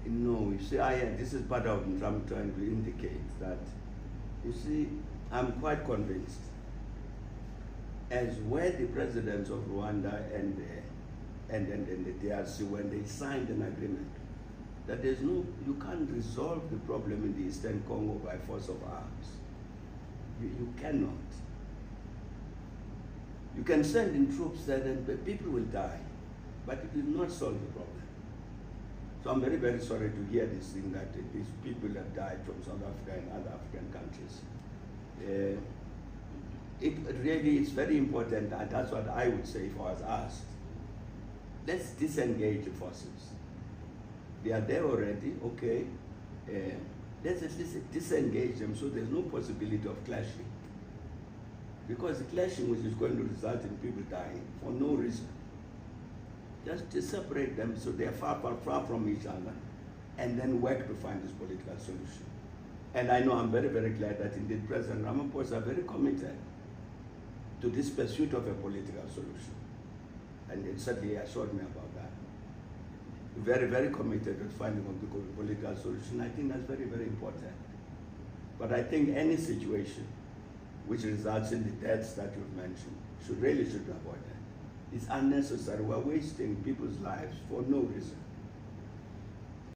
No, you see, this is part of what I'm trying to indicate that, you see, I'm quite convinced, as were the presidents of Rwanda and the DRC when they signed an agreement, that you can't resolve the problem in the Eastern Congo by force of arms. You cannot. You can send in troops there, and people will die, but it will not solve the problem. So I'm very, very sorry to hear this thing that these people have died from South Africa and other African countries. It really is very important, and that's what I would say if I was asked. Let's disengage the forces. They are there already, okay. Let's at least disengage them so there's no possibility of clashing. Because the clashing which is going to result in people dying for no reason. Just separate them so they're far from each other, and then work to find this political solution. And I know I'm very, very glad that indeed President Ramaphosa are very committed to this pursuit of a political solution. And it certainly assured me about that. Very, very committed to finding a political solution. I think that's very, very important. But I think any situation which results in the deaths that you've mentioned should be avoided. It's unnecessary. We're wasting people's lives for no reason.